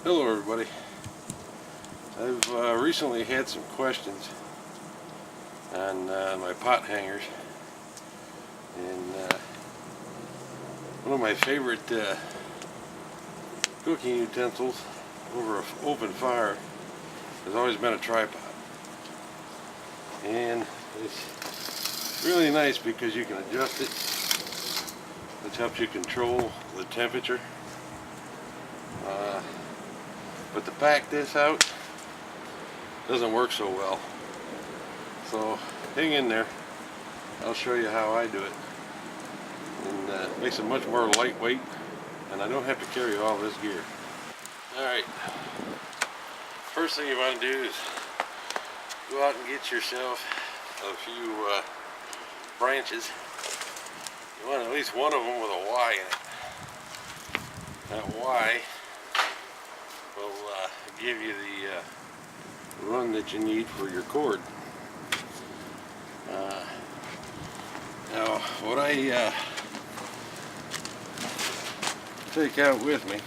Hello everybody. I've recently had some questions on my pot hangers, and one of my favorite cooking utensils over an open fire has always been a tripod, and it's really nice because you can adjust it, which helps you control the temperature. But to pack this out doesn't work so well. So hang in there. I'll show you how I do it. And it makes it much more lightweight, and I don't have to carry all this gear. Alright, first thing you want to do is go out and get yourself a few branches. You want at least one of them with a Y in it. That Y will give you the run that you need for your cord. Now, what I take out with me,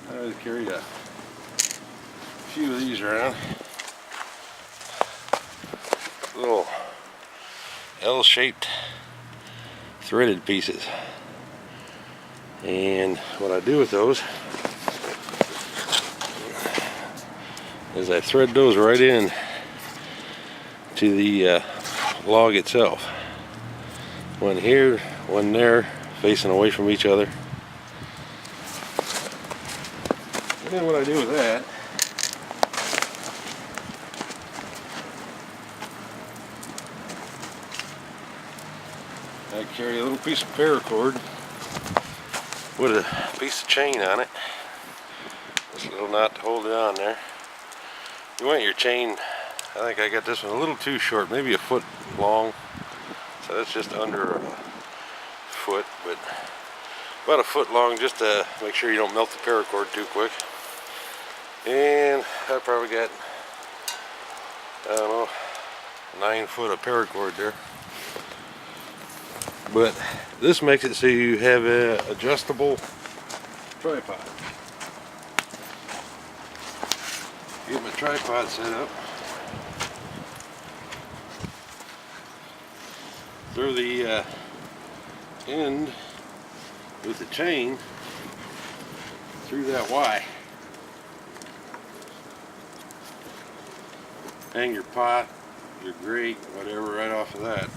I always carry a few of these around. Little L-shaped threaded pieces. And what I do with those is I thread those right in to the log itself. One here, one there, facing away from each other. And then what I do with that, I carry a little piece of paracord with a piece of chain on it. This little knot to hold it on there. You want your chain, I think I got this one a little too short, maybe a foot long. So that's just under a foot, but about a foot long, just to make sure you don't melt the paracord too quick. And I probably got, I don't know, 9 foot of paracord there. But this makes it so you have an adjustable tripod. Get my tripod set up. Throw the end with the chain through that Y. Hang your pot, your grate, whatever, right off of that.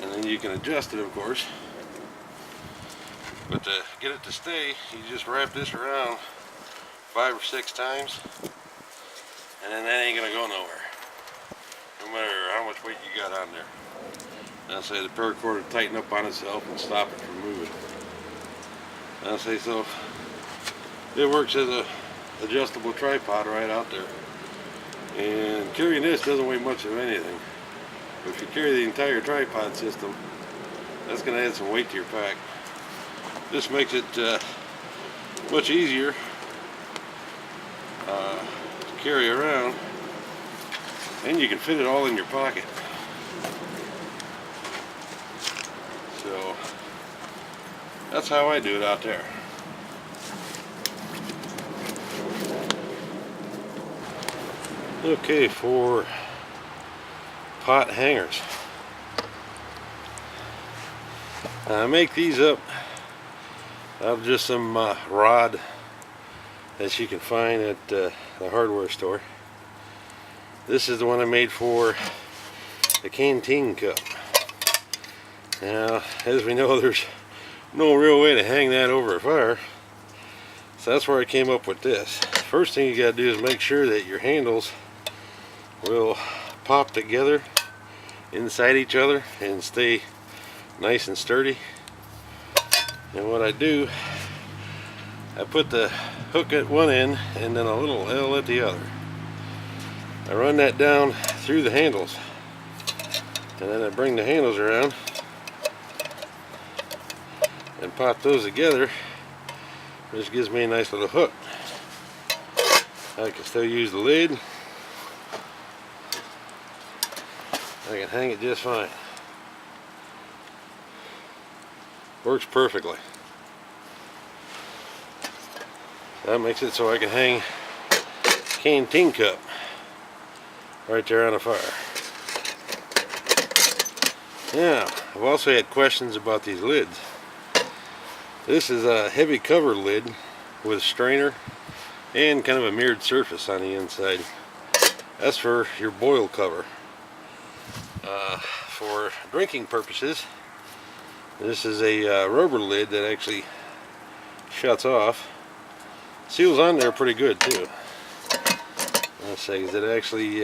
And then you can adjust it, of course. But to get it to stay, you just wrap this around 5 or 6 times, and then that ain't gonna go nowhere, no matter how much weight you got on there. I'll say the paracord will tighten up on itself and stop it from moving. I'll say so. It works as a adjustable tripod right out there. And carrying this doesn't weigh much of anything. But if you carry the entire tripod system, that's going to add some weight to your pack. This makes it much easier to carry around, and you can fit it all in your pocket. So that's how I do it out there. Okay, for pot hangers, I make these up out of just some rod that you can find at the hardware store. This is the one I made for the canteen cup. Now, as we know, there's no real way to hang that over a fire, so that's where I came up with this. First thing you got to do is make sure that your handles will pop together inside each other and stay nice and sturdy. And what I do, I put the hook at one end and then a little L at the other. I run that down through the handles, and then I bring the handles around and pop those together, which gives me a nice little hook. I can still use the lid. I can hang it just fine. Works perfectly. That makes it so I can hang canteen cup right there on the fire. Now, I've also had questions about these lids. This is a heavy cover lid with a strainer and kind of a mirrored surface on the inside. That's for your boil cover. For drinking purposes, this is a rubber lid that actually shuts off. Seals on there pretty good too. Let's say it actually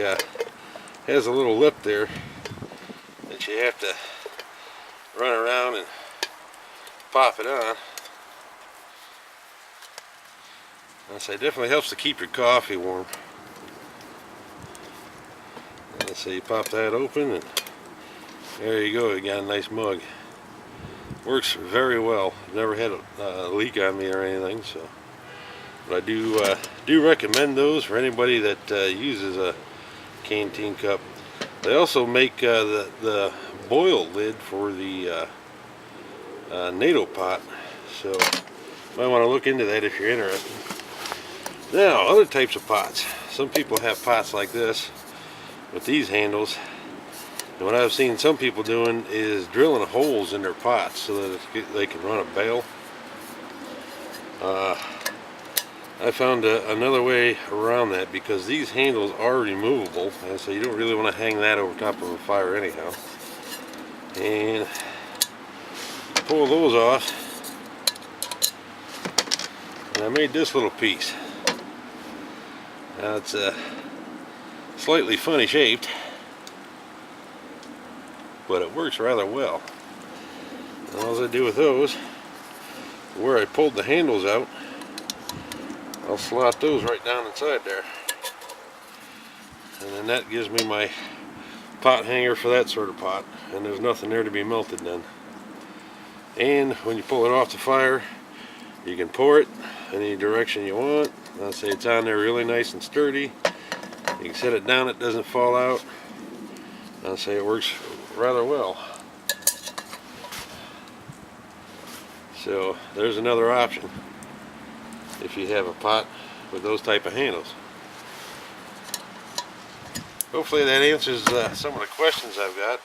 has a little lip there that you have to run around and pop it on. Let's say it definitely helps to keep your coffee warm. Let's say you pop that open and there you go, you got a nice mug. Works very well. I've never had a leak on me or anything, so. But I do recommend those for anybody that uses a canteen cup. They also make the boil lid for the NATO pot, so you might want to look into that if you're interested. Now, other types of pots. Some people have pots like this with these handles, and what I've seen some people doing is drilling holes in their pots so that they can run a bale. I found another way around that, because these handles are removable, and so you don't really want to hang that over top of a fire anyhow. And pull those off, and I made this little piece. Now it's slightly funny shaped, but it works rather well. And all I do with those, where I pulled the handles out, I'll slot those right down inside there, and then that gives me my pot hanger for that sort of pot, and there's nothing there to be melted then. And when you pull it off the fire, you can pour it any direction you want. I'll say it's on there really nice and sturdy. You can set it down, it doesn't fall out. I'll say it works rather well. So there's another option if you have a pot with those type of handles. Hopefully that answers some of the questions I've got.